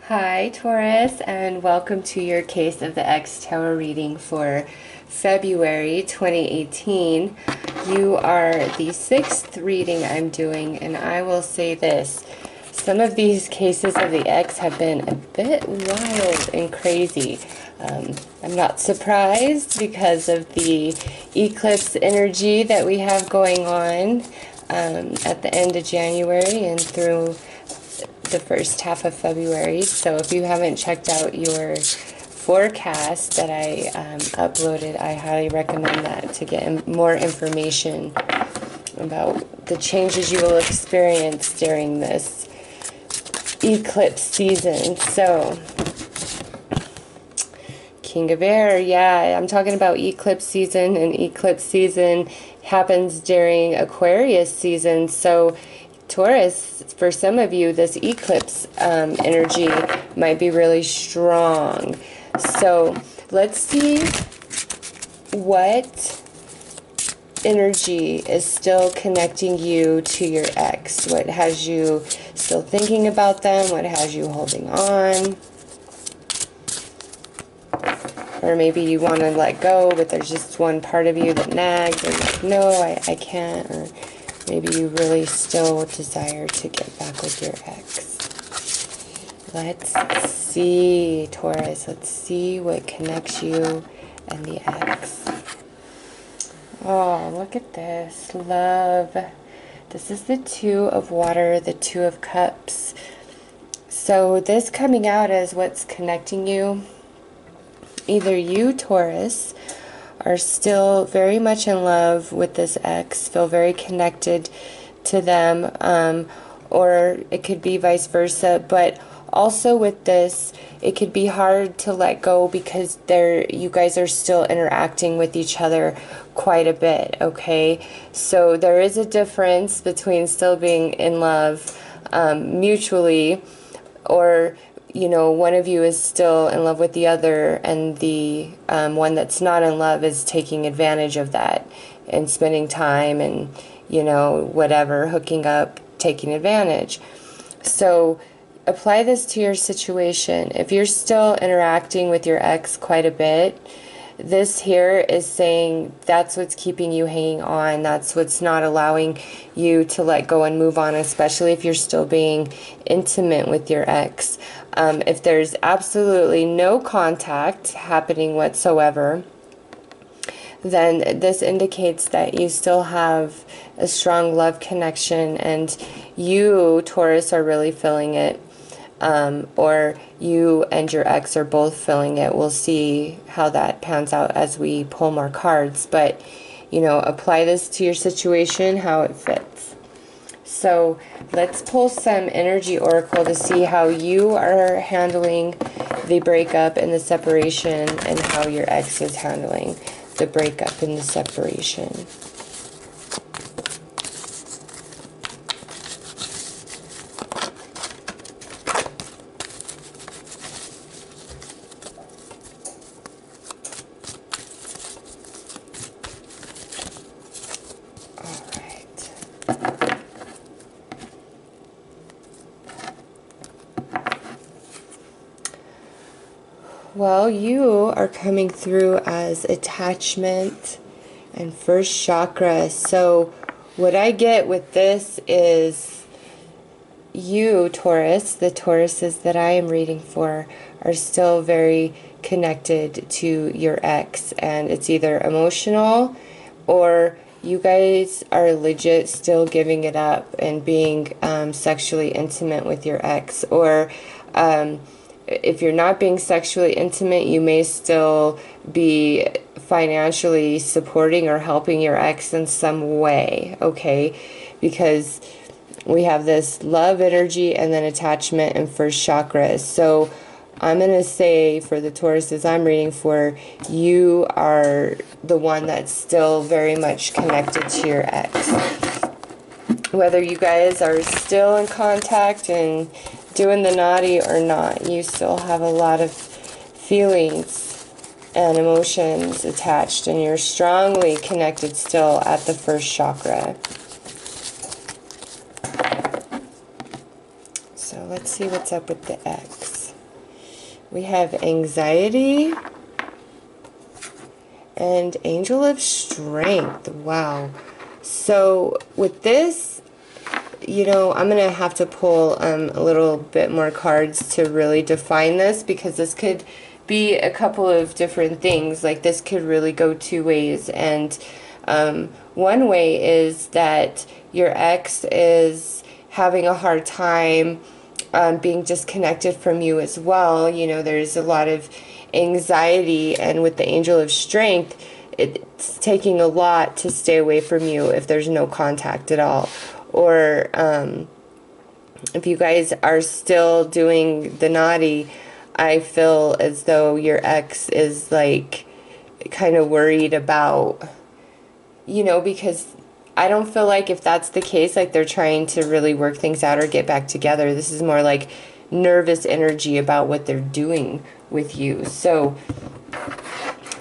Hi, Taurus, and welcome to your Case of the X Tarot reading for February 2018. You are the 6th reading I'm doing, and I will say this. Some of these cases of the X have been a bit wild and crazy. I'm not surprised because of the eclipse energy that we have going on at the end of January and through the first half of February. So if you haven't checked out your forecast that I uploaded, I highly recommend that to get more information about the changes you will experience during this eclipse season. So King of Air, yeah, I'm talking about eclipse season, and eclipse season happens during Aquarius season. So Taurus, for some of you, this eclipse energy might be really strong. So let's see what energy is still connecting you to your ex. What has you still thinking about them? What has you holding on? Or maybe you want to let go, but there's just one part of you that nags and like, no, I can't. Or maybe you really still desire to get back with your ex. Let's see, Taurus. Let's see what connects you and the ex. Oh, look at this. Love. This is the Two of Water, the Two of Cups. So this coming out as what's connecting you. Either you, Taurus, are still very much in love with this ex, feel very connected to them, or it could be vice versa. But also with this, it could be hard to let go because you guys are still interacting with each other quite a bit, okay? So there is a difference between still being in love mutually, or you know, one of you is still in love with the other, and the one that's not in love is taking advantage of that and spending time and, you know, whatever, hooking up, taking advantage. So apply this to your situation. If you're still interacting with your ex quite a bit, this here is saying that's what's keeping you hanging on. That's what's not allowing you to let go and move on, especially if you're still being intimate with your ex. If there's absolutely no contact happening whatsoever, then this indicates that you still have a strong love connection, and you, Taurus, are really feeling it. Or you and your ex are both feeling it. We'll see how that pans out as we pull more cards. But, you know, apply this to your situation, how it fits. So let's pull some energy oracle to see how you are handling the breakup and the separation, and how your ex is handling the breakup and the separation. Well, you are coming through as attachment and first chakra. So what I get with this is you, Taurus, the Tauruses that I am reading for, are still very connected to your ex. And it's either emotional, or you guys are legit still giving it up and being sexually intimate with your ex. Or if you're not being sexually intimate, you may still be financially supporting or helping your ex in some way, okay? Because we have this love energy and then attachment and first chakra. So I'm going to say, for the Tauruses I'm reading for, you are the one that's still very much connected to your ex. Whether you guys are still in contact and doing the naughty or not, you still have a lot of feelings and emotions attached, and you're strongly connected still at the first chakra. So let's see what's up with the X. We have anxiety and angel of strength. Wow. So with this, you know, I'm going to have to pull a little bit more cards to really define this, because this could be a couple of different things. Like, this could really go two ways. And one way is that your ex is having a hard time being disconnected from you as well. You know, there's a lot of anxiety, and with the angel of strength, it's taking a lot to stay away from you if there's no contact at all. Or if you guys are still doing the naughty, I feel as though your ex is like kind of worried about, you know, because I don't feel like if that's the case, like they're trying to really work things out or get back together. This is more like nervous energy about what they're doing with you. So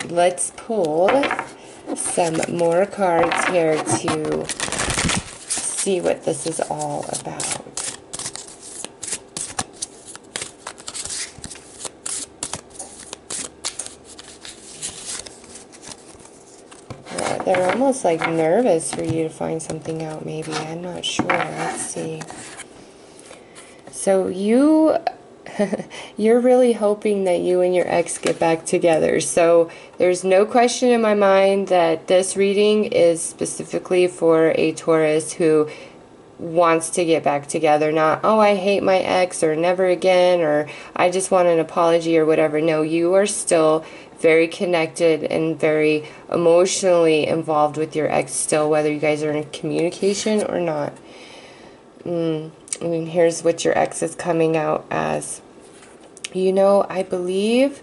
let's pull some more cards here to see what this is all about. Yeah, they're almost like nervous for you to find something out, maybe. I'm not sure. Let's see. So you're really hoping that you and your ex get back together. So there's no question in my mind that this reading is specifically for a Taurus who wants to get back together. Not, oh, I hate my ex, or never again, or I just want an apology, or whatever. No, you are still very connected and very emotionally involved with your ex still, whether you guys are in communication or not. I mean, here's what your ex is coming out as. You know, I believe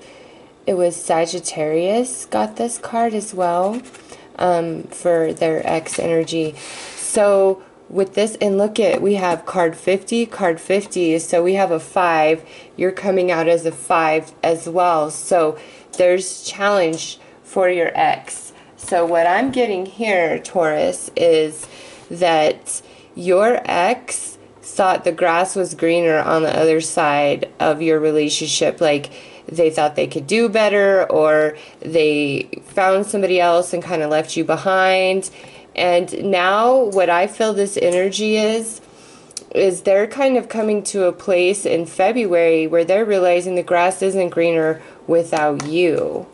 it was Sagittarius got this card as well, for their ex energy. So with this, and look at, we have card 50, so we have a 5. You're coming out as a 5 as well. So there's challenge for your ex. So what I'm getting here, Taurus, is that your ex thought the grass was greener on the other side of your relationship. Like, they thought they could do better, or they found somebody else and kind of left you behind. And now what I feel this energy is they're kind of coming to a place in February where they're realizing the grass isn't greener without you.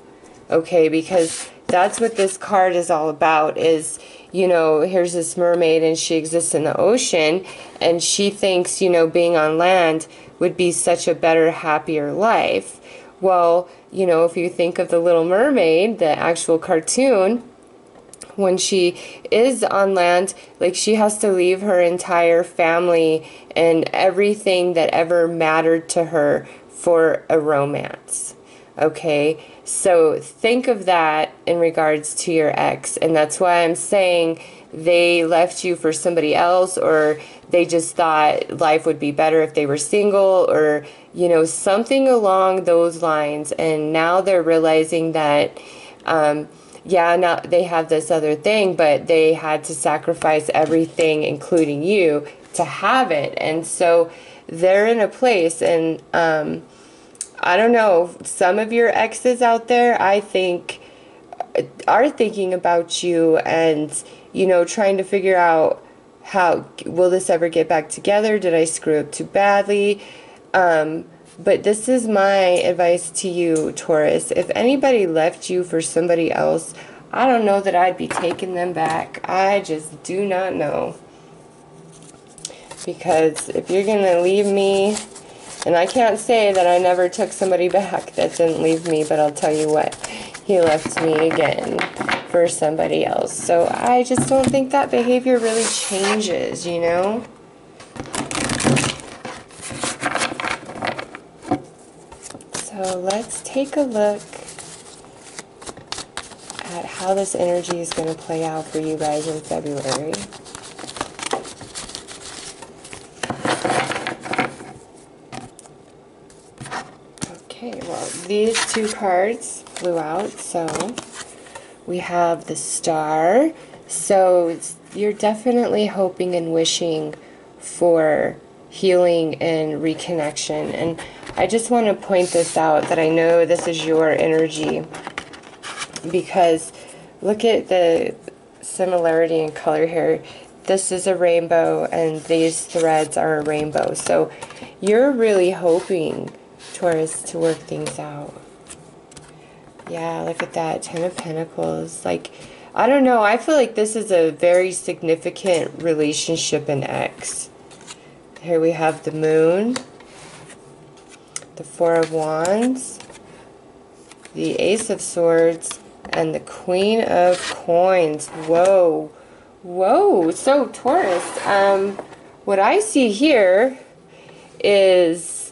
Okay, because that's what this card is all about. Is, you know, here's this mermaid and she exists in the ocean, and she thinks, you know, being on land would be such a better, happier life. Well, you know, if you think of the Little Mermaid, the actual cartoon, when she is on land, like, she has to leave her entire family and everything that ever mattered to her for a romance. Okay, so think of that in regards to your ex, and that's why I'm saying they left you for somebody else, or they just thought life would be better if they were single, or, you know, something along those lines. And now they're realizing that, yeah, now they have this other thing, but they had to sacrifice everything, including you, to have it. And so they're in a place, and I don't know, some of your exes out there, I think, are thinking about you and, you know, trying to figure out, how will this ever get back together? Did I screw up too badly? But this is my advice to you, Taurus. If anybody left you for somebody else, I don't know that I'd be taking them back. I just do not know. Because if you're going to leave me, and I can't say that I never took somebody back that didn't leave me, but I'll tell you what, he left me again for somebody else. So I just don't think that behavior really changes, you know? So let's take a look at how this energy is going to play out for you guys in February. Okay, well, these two cards flew out, so we have the Star. So you're definitely hoping and wishing for healing and reconnection. And I just want to point this out, that I know this is your energy, because look at the similarity in color here. This is a rainbow, and these threads are a rainbow. So you're really hoping, Taurus, to work things out. Yeah, look at that. 10 of Pentacles. Like, I don't know. I feel like this is a very significant relationship in X. Here we have the Moon, the Four of Wands, the Ace of Swords, and the Queen of Coins. Whoa. Whoa. So, Taurus, what I see here is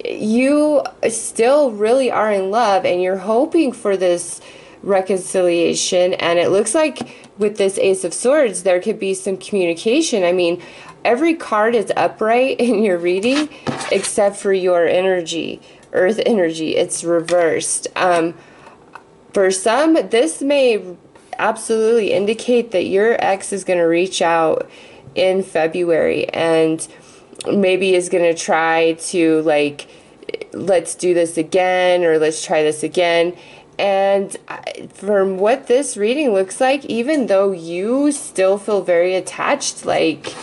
you still really are in love, and you're hoping for this reconciliation, and it looks like with this Ace of Swords there could be some communication. I mean, every card is upright in your reading except for your energy, Earth energy. It's reversed. For some, this may absolutely indicate that your ex is going to reach out in February and maybe is going to try to, like, let's do this again, or let's try this again. And from what this reading looks like, even though you still feel very attached, like,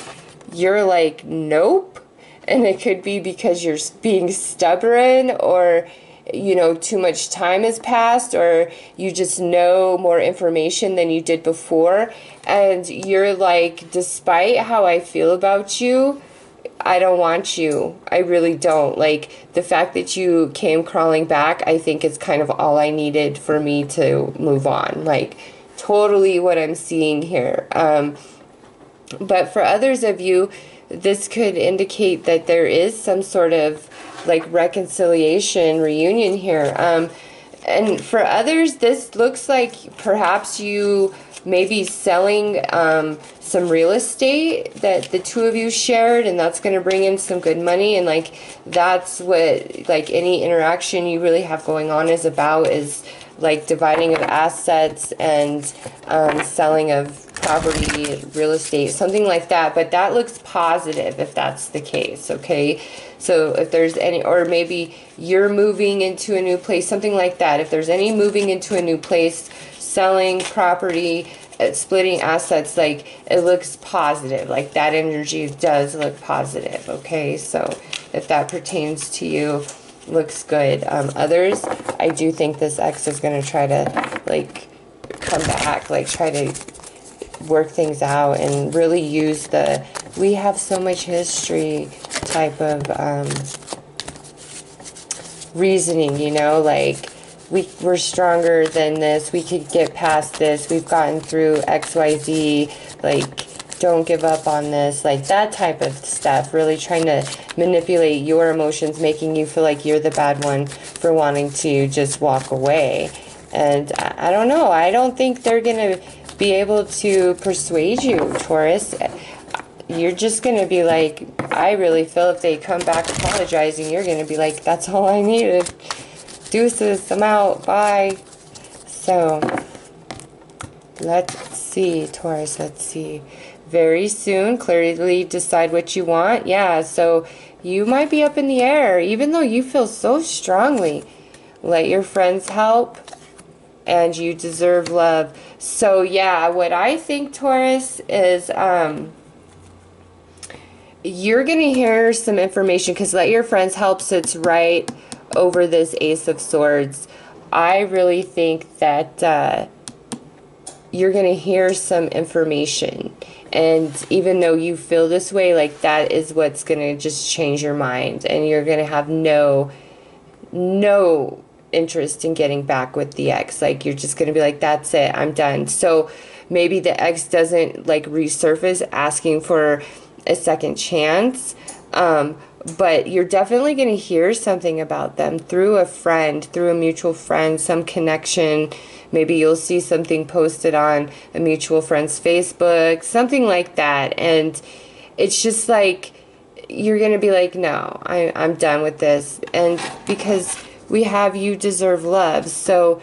you're like, nope. And it could be because you're being stubborn, or, you know, too much time has passed, or you just know more information than you did before. And you're like, despite how I feel about you, I don't want you. I really don't. Like, the fact that you came crawling back, I think is kind of all I needed for me to move on. Like, totally what I'm seeing here. But for others of you, this could indicate that there is some sort of, like, reconciliation, reunion here. And for others, this looks like perhaps you may be selling some real estate that the two of you shared, and that's going to bring in some good money. And, like, that's what, like, any interaction you really have going on is about, is, like, dividing of assets and selling of property, real estate, something like that. But that looks positive if that's the case, okay? So if there's any, or maybe you're moving into a new place, something like that. If there's any moving into a new place, selling property, splitting assets, like, it looks positive. Like, that energy does look positive, okay? So if that pertains to you, looks good. Others, I do think this ex is going to try to, like, come back, like, try to work things out and really use the we have so much history type of reasoning, you know, like, we're stronger than this, we could get past this, we've gotten through XYZ, like, don't give up on this, like, that type of stuff, really trying to manipulate your emotions, making you feel like you're the bad one for wanting to just walk away. And I don't know, I don't think they're gonna be able to persuade you, Taurus. You're just gonna be like, I really feel if they come back apologizing, you're gonna be like, that's all I needed. Deuces, I'm out, bye. So, let's see, Taurus, let's see. Very soon, clearly decide what you want. Yeah, so you might be up in the air, even though you feel so strongly. Let your friends help, and you deserve love. So, yeah, what I think, Taurus, is you're going to hear some information, because let your friends help sits right over this Ace of Swords. I really think that you're going to hear some information. And even though you feel this way, like, that is what's going to just change your mind. And you're going to have no interest in getting back with the ex. Like, you're just going to be like, that's it, I'm done. So maybe the ex doesn't, like, resurface asking for a second chance, but you're definitely going to hear something about them through a friend, through a mutual friend, some connection. Maybe you'll see something posted on a mutual friend's Facebook, something like that. And it's just like, you're going to be like, no, I'm done with this. And because we have you deserve love. So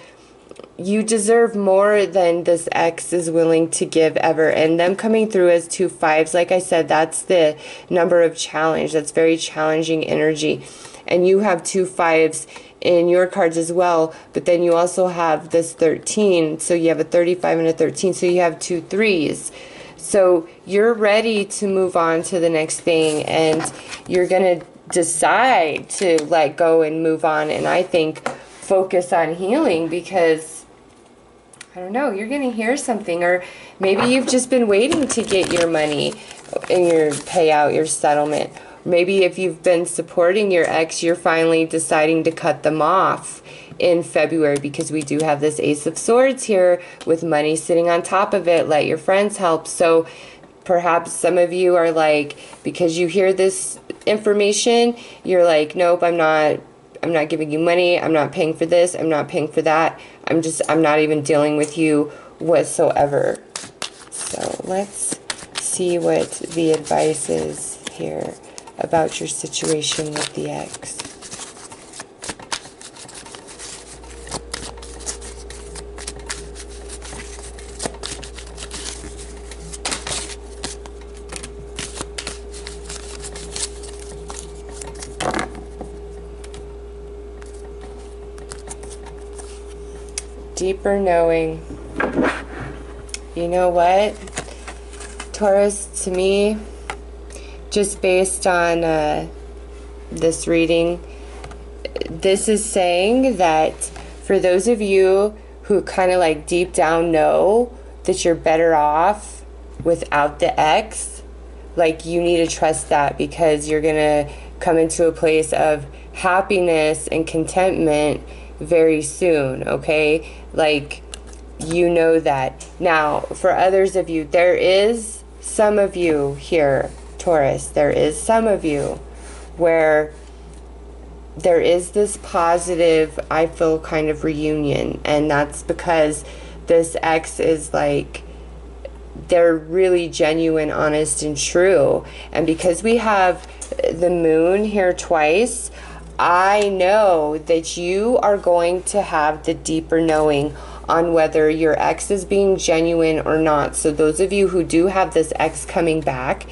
you deserve more than this ex is willing to give ever. And them coming through as 2 5s, like I said, that's the number of challenge. That's very challenging energy. And you have 2 5s in your cards as well, but then you also have this 13. So you have a 35 and a 13. So you have 2 3s. So you're ready to move on to the next thing, and you're going to decide to let go and move on. And I think focus on healing, because I don't know, you're going to hear something, or maybe you've just been waiting to get your money and your payout, your settlement. Maybe if you've been supporting your ex, you're finally deciding to cut them off in February, because we do have this Ace of Swords here with money sitting on top of it. Let your friends help. So perhaps some of you are like, because you hear this information, you're like, nope, I'm not giving you money. I'm not paying for this. I'm not paying for that. I'm not even dealing with you whatsoever. So let's see what the advice is here about your situation with the ex. Deeper knowing. You know what, Taurus, to me, just based on this reading, this is saying that for those of you who kind of like deep down know that you're better off without the ex, like you need to trust that, because you're gonna come into a place of happiness and contentment very soon, okay? Like, you know that. Now, for others of you, there is some of you here, Taurus, there is some of you where there is this positive, I feel, kind of reunion, and that's because this ex is like, they're really genuine, honest, and true. And because we have the moon here twice, I know that you are going to have the deeper knowing on whether your ex is being genuine or not. So those of you who do have this ex coming back,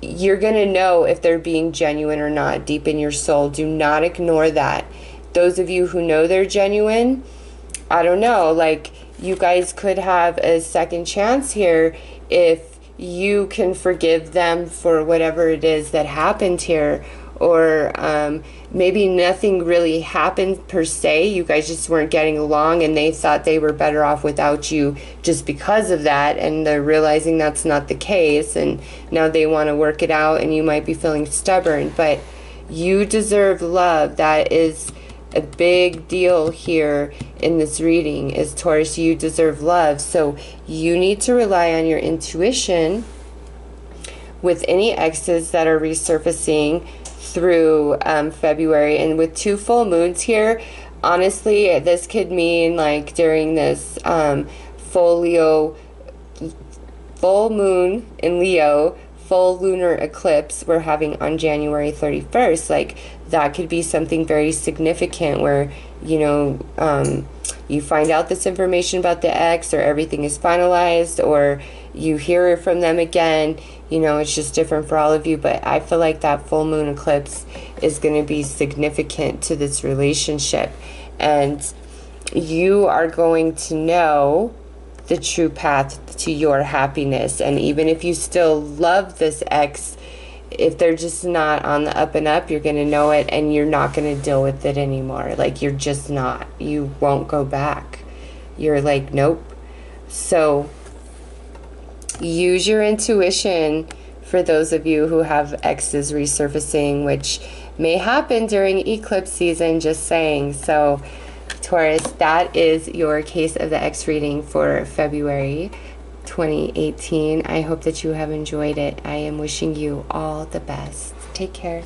you're going to know if they're being genuine or not deep in your soul. Do not ignore that. Those of you who know they're genuine, I don't know, like you guys could have a second chance here if you can forgive them for whatever it is that happened here. Or maybe nothing really happened per se. You guys just weren't getting along, and they thought they were better off without you just because of that, and they're realizing that's not the case, and now they want to work it out, and you might be feeling stubborn. But you deserve love. That is a big deal here in this reading, is Taurus, you deserve love. So you need to rely on your intuition with any exes that are resurfacing through February. And with 2 full moons here, honestly, this could mean like during this full moon in Leo, full lunar eclipse we're having on January 31st, like that could be something very significant where, you know, you find out this information about the ex, or everything is finalized, or you hear from them again. You know, it's just different for all of you, but I feel like that full moon eclipse is going to be significant to this relationship, and you are going to know the true path to your happiness. And even if you still love this ex, if they're just not on the up and up, you're going to know it, and you're not going to deal with it anymore. Like, you're just not. You won't go back. You're like, nope. So use your intuition for those of you who have exes resurfacing, which may happen during eclipse season, just saying. So Taurus, that is your case of the ex reading for February 2018. I hope that you have enjoyed it. I am wishing you all the best. Take care.